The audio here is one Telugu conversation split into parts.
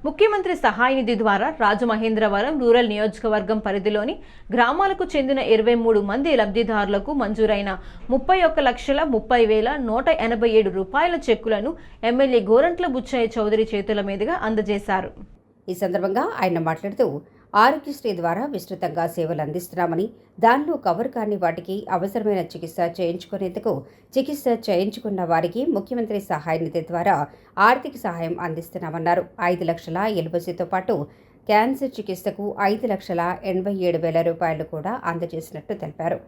ముఖ్యమంత్రి సహాయ నిధి ద్వారా రాజమహేంద్రవరం రూరల్ నియోజకవర్గం పరిధిలోని గ్రామాలకు చెందిన 23 మంది లబ్ధిదారులకు మంజూరైన 31,30,187 రూపాయల చెక్కులను ఎమ్మెల్యే గోరంట్ల బుచ్చయ్య చౌదరి చేతుల మీదుగా అందజేశారు. ఈ సందర్భంగా ఆయన మాట్లాడుతూ ఆరోగ్యశ్రీ ద్వారా విస్తృతంగా సేవలు అందిస్తున్నామని, దానిలో కవర్ కాని వాటికి అవసరమైన చికిత్స చేయించుకున్న వారికి ముఖ్యమంత్రి సహాయ నిధి ద్వారా ఆర్థిక సహాయం అందిస్తున్నామన్నారు. 5 లక్షల ఎల్ఓసితో పాటు క్యాన్సర్ చికిత్సకు 5,87,000 రూపాయలు కూడా అందజేసినట్టు తెలిపారు.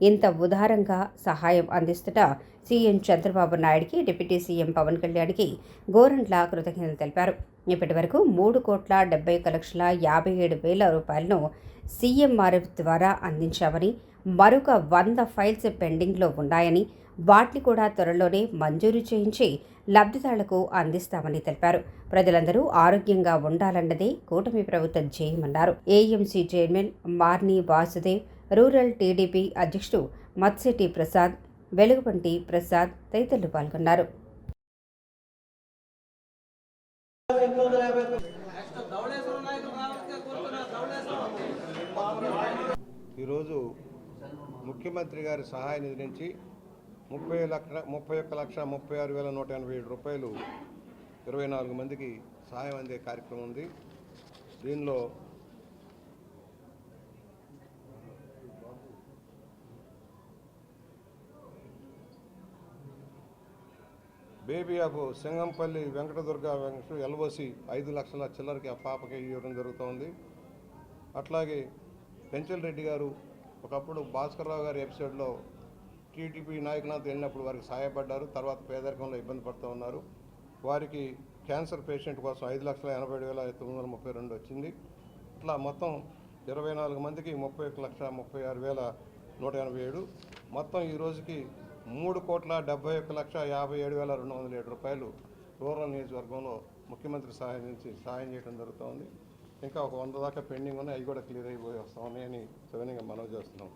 ఇంత ఉదారంగా సహాయం అందిస్తున్న సీఎం చంద్రబాబు నాయుడికి, డిప్యూటీ సీఎం పవన్ కళ్యాణ్కి గోరంట్ల కృతజ్ఞతలు తెలిపారు. ఇప్పటి వరకు 3,71,57,000 రూపాయలను సీఎంఆర్ఎఫ్ ద్వారా అందించామని, మరొక 100 ఫైల్స్ పెండింగ్లో ఉన్నాయని, వాటిని కూడా త్వరలోనే మంజూరు చేయించి లబ్ధిదారులకు అందిస్తామని తెలిపారు. ప్రజలందరూ ఆరోగ్యంగా ఉండాలన్నదే కూటమి ప్రభుత్వం ధ్యేయమన్నారు. AMC chairman Marni Vasudev, rural TDP అధ్యక్షుడు మత్సెట్టి ప్రసాద్, వెలుగుబంటి ప్రసాద్ తదితరులు పాల్గొన్నారు. ఈరోజు ముఖ్యమంత్రి గారి సహాయ నిధి నుంచి 31,36,187 రూపాయలు 24 మందికి సహాయం అందే కార్యక్రమం ఉంది. దీనిలో baby of Singampalli Venkatadurga LOC 5 లక్షల చిల్లరకి ఆ పాపకి ఇవ్వడం జరుగుతోంది. అట్లాగే పెంచల్ రెడ్డి గారు ఒకప్పుడు భాస్కర్రావు గారి ఎపిసోడ్లో టీడీపీ నాయకులతో వెళ్ళినప్పుడు వారికి సహాయపడ్డారు. తర్వాత పేదరికంలో ఇబ్బంది పడుతూ ఉన్నారు. వారికి క్యాన్సర్ పేషెంట్ కోసం 5,87,932 వచ్చింది. ఇట్లా మొత్తం 24 మందికి 31,36,187 మొత్తం ఈ రోజుకి 3,71,57,207 రూపాయలు రూరల్ నియోజకవర్గంలో ముఖ్యమంత్రి సహాయం నుంచి సహాయం చేయడం జరుగుతోంది. ఇంకా ఒక 100 దాకా పెండింగ్ ఉన్నాయి, అవి కూడా క్లియర్ అయిపోయి వస్తామని సవినయంగా మనవి చేస్తున్నాం.